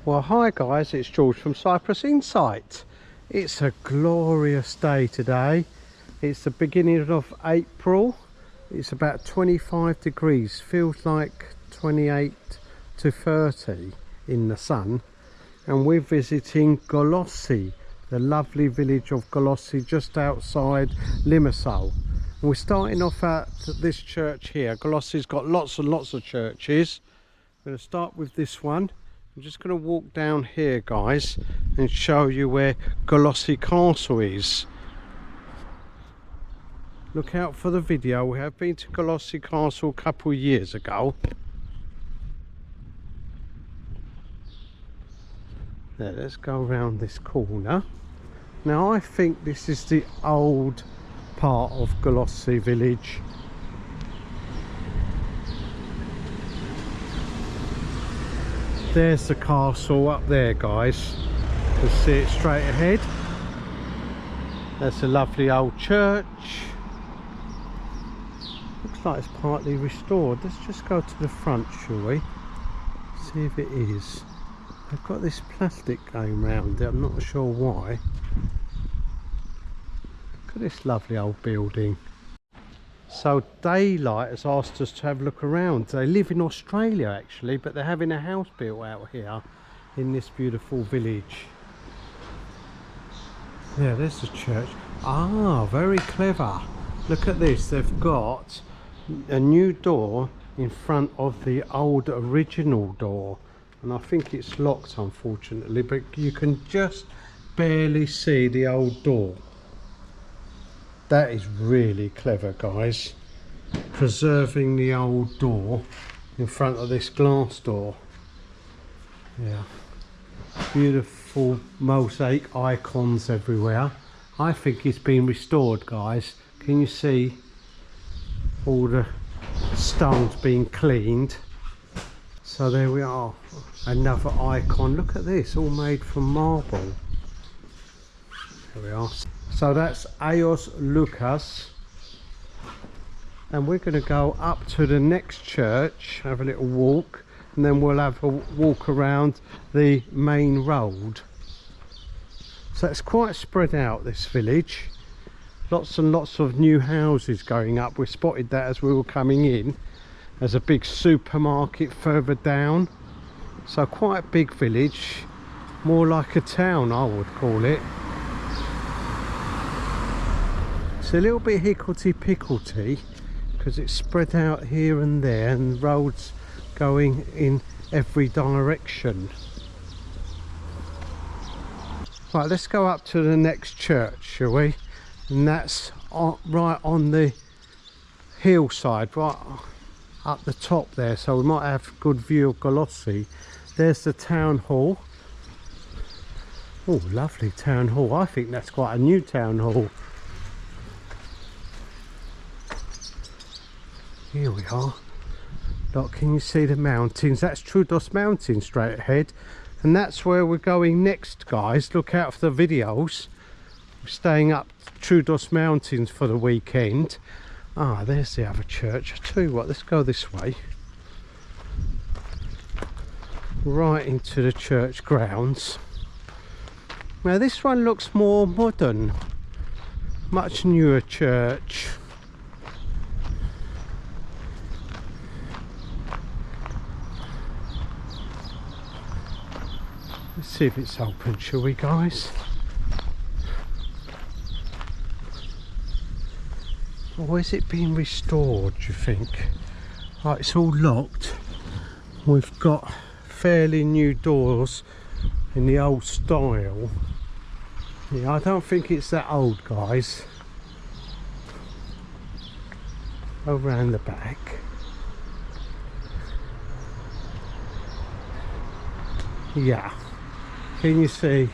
Well, hi guys, it's George from Cyprus Insight. It's a glorious day today. It's the beginning of April. It's about 25 degrees, feels like 28 to 30 in the sun. And we're visiting Golosi, the lovely village of Golosi just outside Limassol. And we're starting off at this church here. Golosi's got lots and lots of churches. I'm going to start with this one. I'm just going to walk down here, guys, and show you where Golosi Castle is. Look out for the video. We have been to Golosi Castle a couple of years ago. There, let's go around this corner. Now, I think this is the old part of Kolossi Village. There's the castle up there, guys. You can see it straight ahead. That's a lovely old church. Looks like it's partly restored. Let's just go to the front, shall we? See if it is. They've got this plastic going round it. I'm not sure why. Look at this lovely old building. So Daylight has asked us to have a look around. They live in Australia actually, but they're having a house built out here in this beautiful village. Yeah, there's the church. Ah, very clever. Look at this. They've got a new door in front of the old original door. And I think it's locked, unfortunately, but you can just barely see the old door. That is really clever, guys. Preserving the old door in front of this glass door. Yeah. Beautiful mosaic icons everywhere. I think it's been restored, guys. Can you see all the stones being cleaned? So there we are. Another icon. Look at this, all made from marble. There we are. So that's Ayos Lucas, and we're going to go up to the next church, have a little walk, and then we'll have a walk around the main road. So it's quite spread out, this village. Lots and lots of new houses going up. We spotted that as we were coming in. There's a big supermarket further down. So quite a big village, more like a town I would call it. It's a little bit hicklety-picklety because it's spread out here and there and roads going in every direction. Right, let's go up to the next church, shall we? And that's right on the hillside, right up the top there, so we might have a good view of Golosi. There's the town hall. Oh, lovely town hall. I think that's quite a new town hall. Here we are. Look, can you see the mountains? That's Troodos Mountain straight ahead, and that's where we're going next, guys. Look out for the videos. We're staying up Troodos Mountains for the weekend. Ah, there's the other church. I tell you what, let's go this way. Right into the church grounds. Now this one looks more modern. Much newer church. Let's see if it's open, shall we, guys? Or is it being restored, do you think? Right, it's all locked. We've got fairly new doors in the old style. Yeah, I don't think it's that old, guys. around the back. Yeah, can you see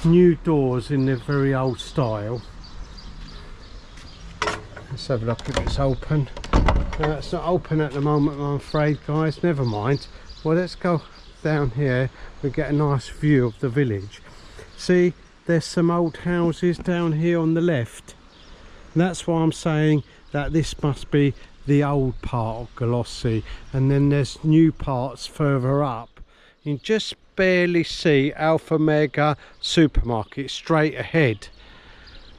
new doors in the very old style? Let's have a look if it's open. It's not open at the moment, I'm afraid, guys. Never mind. Well, let's go down here. We get a nice view of the village. See, there's some old houses down here on the left. And that's why I'm saying that this must be the old part of Golosi, and then there's new parts further up. You can just barely see Alpha Mega supermarket straight ahead,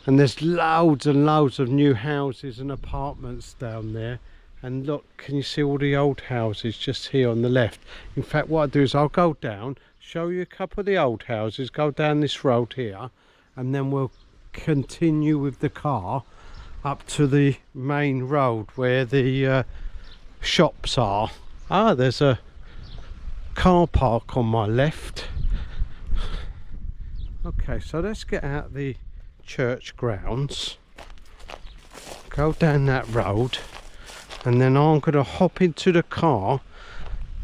and there's loads and loads of new houses and apartments down there. And look, can you see all the old houses just here on the left? In fact, what I'll do is I'll go down, show you a couple of the old houses, go down this road here, and then we'll continue with the car up to the main road where the shops are. There's a car park on my left. Okay, so let's get out the church grounds, go down that road, and then I'm going to hop into the car,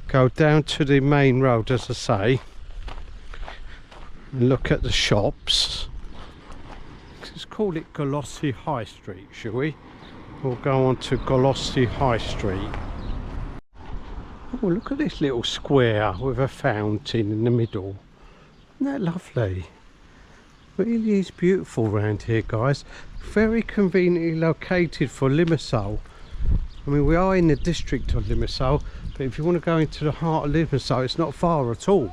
go down to the main road, as I say, and look at the shops. Let's call it Golosi High Street, shall we? We'll go on to Golosi High Street. Oh, look at this little square with a fountain in the middle. Isn't that lovely? Really is beautiful around here, guys. Very conveniently located for Limassol. I mean, we are in the district of Limassol, but if you want to go into the heart of Limassol, it's not far at all.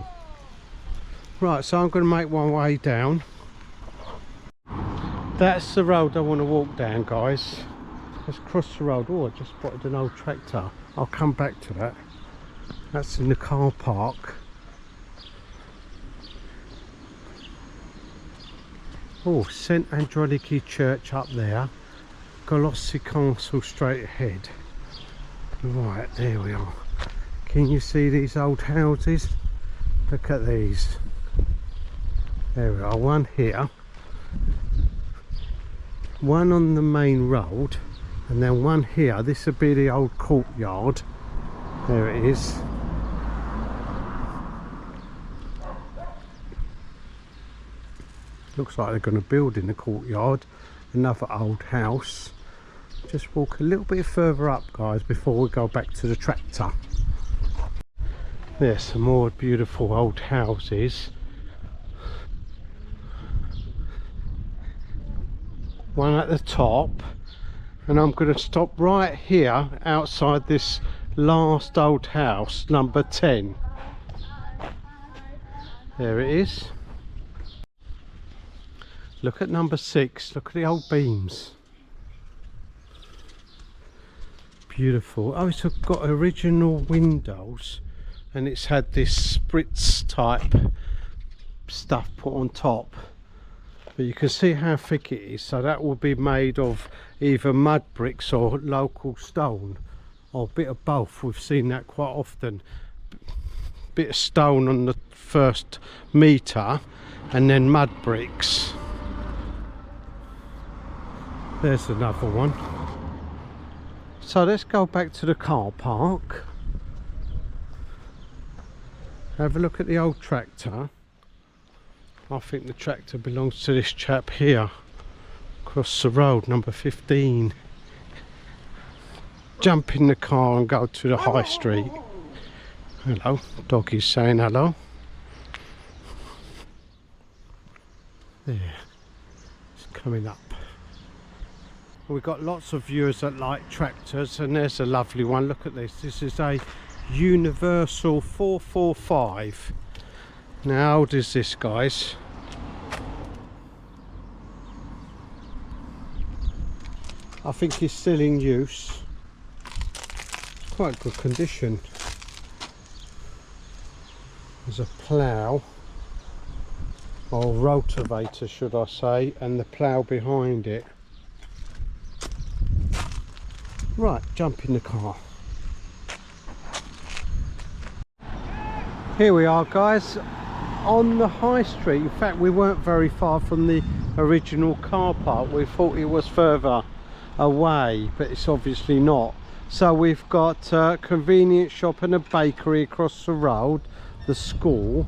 Right, so I'm going to make my way down. That's the road I want to walk down, guys. Let's cross the road. Oh, I just spotted an old tractor. I'll come back to that. That's in the car park. Oh, St Androniki Church up there. Golosi Castle straight ahead. Right, there we are. Can you see these old houses? Look at these. There we are, one here, one on the main road, and then one here. This would be the old courtyard. There it is. Looks like they're going to build in the courtyard another old house. Just walk a little bit further up, guys, before we go back to the tractor. There's some more beautiful old houses. One at the top, and I'm going to stop right here outside this last old house, number 10. There it is. Look at number 6. Look at the old beams. Beautiful. Oh, it's got original windows, and it's had this spritz type stuff put on top. But you can see how thick it is, so that will be made of either mud bricks or local stone, or a bit of both. We've seen that quite often. Bit of stone on the first metre and then mud bricks. There's another one. So let's go back to the car park. Have a look at the old tractor. I think the tractor belongs to this chap here, across the road, number 15. Jump in the car and go to the high street. Hello, doggy's saying hello. There, it's coming up. We've got lots of viewers that like tractors, and there's a lovely one. Look at this. This is a Universal 445. Now, how old is this, guys? I think it's still in use. Quite good condition. There's a plough, or rotavator should I say, and the plough behind it. Right, jump in the car. Here we are, guys, on the high street. In fact, we weren't very far from the original car park. We thought it was further away, but it's obviously not. So we've got a convenience shop and a bakery across the road, the school.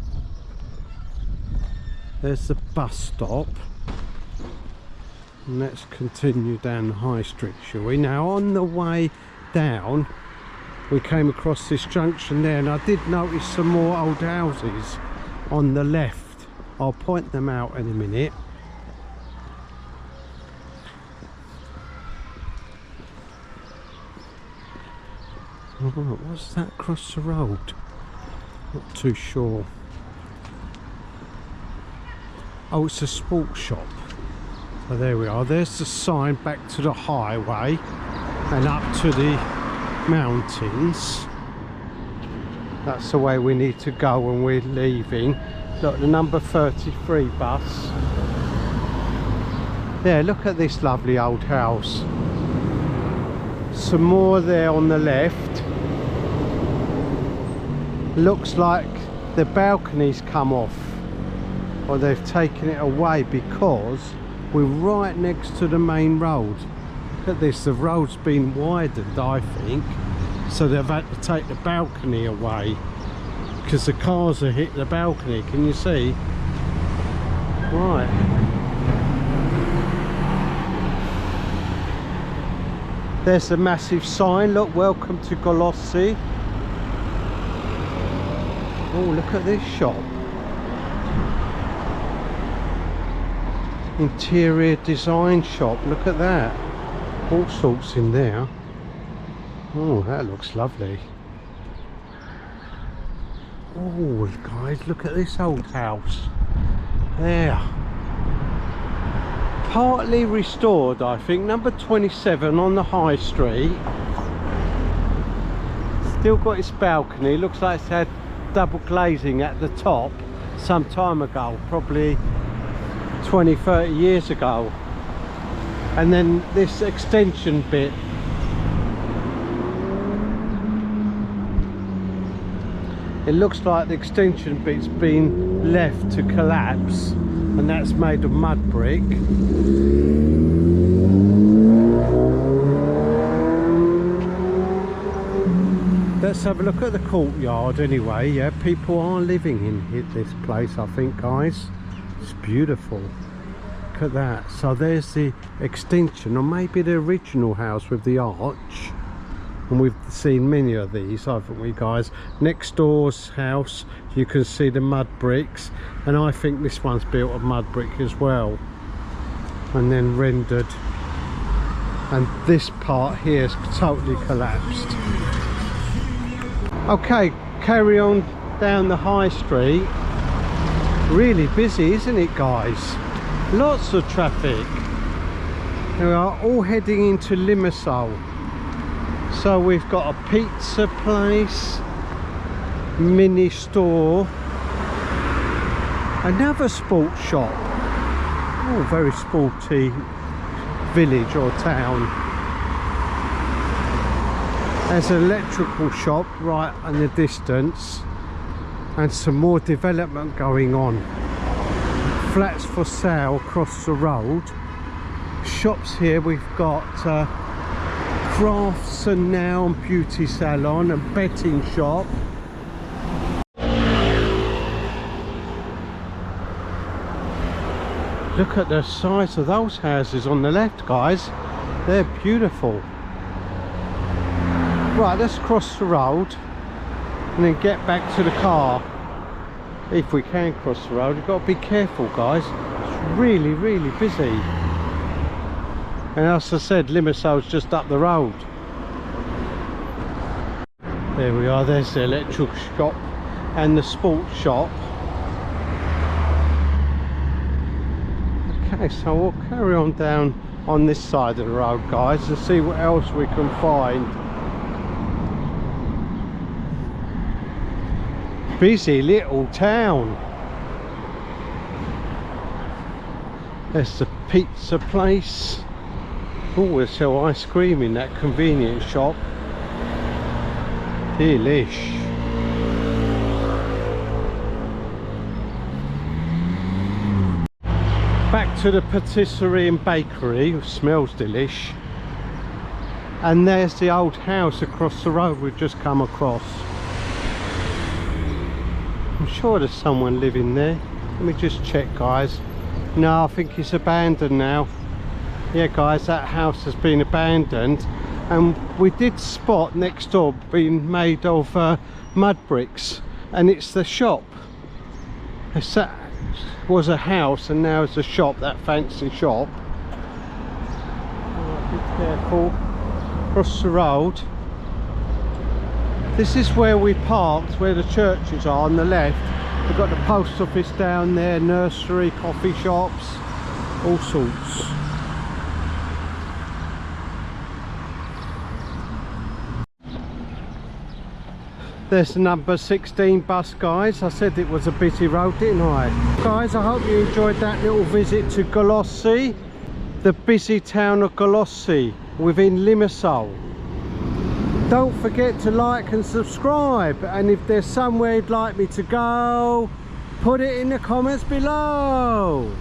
There's the bus stop. And let's continue down the high street, shall we? Now on the way down we came across this junction there, and I did notice some more old houses on the left. I'll point them out in a minute. Oh, what's that across the road? Not too sure. Oh, it's a sports shop. So there we are. There's the sign back to the highway and up to the mountains. That's the way we need to go when we're leaving. Look, the number 33 bus. There, look at this lovely old house. Some more there on the left. Looks like the balcony's come off, or they've taken it away, because we're right next to the main road. Look at this, the road's been widened, I think, so they've had to take the balcony away because the cars have hit the balcony. Can you see? Right. There's a massive sign, look, welcome to Golosi. Oh, look at this shop. Interior design shop, look at that. All sorts in there. Oh, that looks lovely. Oh, guys, look at this old house. There. Partly restored, I think. Number 27 on the high street. Still got its balcony. Looks like it's had double glazing at the top some time ago, probably 20-30 years ago. And then this extension bit, it looks like the extension bit's been left to collapse, and that's made of mud brick. Let's have a look at the courtyard anyway. Yeah, people are living in this place, I think, guys. It's beautiful. Look at that. So there's the extension, or maybe the original house with the arch. And we've seen many of these, haven't we, guys? Next door's house, you can see the mud bricks, and I think this one's built of mud brick as well, and then rendered. And this part here is totally collapsed. Okay, carry on down the high street. Really busy, isn't it, guys? Lots of traffic. We are all heading into Limassol. So we've got a pizza place, mini store, another sports shop. Oh, very sporty village or town. There's an electrical shop right in the distance, and some more development going on. Flats for sale across the road. Shops here, we've got crafts and nail and beauty salon and betting shop. Look at the size of those houses on the left, guys. They're beautiful. Right, let's cross the road and then get back to the car. If we can cross the road, we've got to be careful, guys. It's really, really busy. And as I said, Limassol's just up the road. There we are, there's the electrical shop and the sports shop. Okay, so we'll carry on down on this side of the road, guys, and see what else we can find. Busy little town. There's the pizza place. Oh, they sell ice cream in that convenience shop. Delish. Back to the patisserie and bakery. It smells delish. And there's the old house across the road we've just come across. I'm sure there's someone living there. Let me just check, guys. No, I think it's abandoned now. Yeah, guys, that house has been abandoned. And we did spot next door being made of mud bricks. And it's the shop. That was a house and now it's a shop, that fancy shop. Be careful. Across the road. This is where we parked, where the churches are on the left. We've got the post office down there, nursery, coffee shops, all sorts. There's the number 16 bus, guys. I said it was a busy road, didn't I? Guys, I hope you enjoyed that little visit to Golosi, the busy town of Golosi within Limassol. Don't forget to like and subscribe, and if there's somewhere you'd like me to go, put it in the comments below.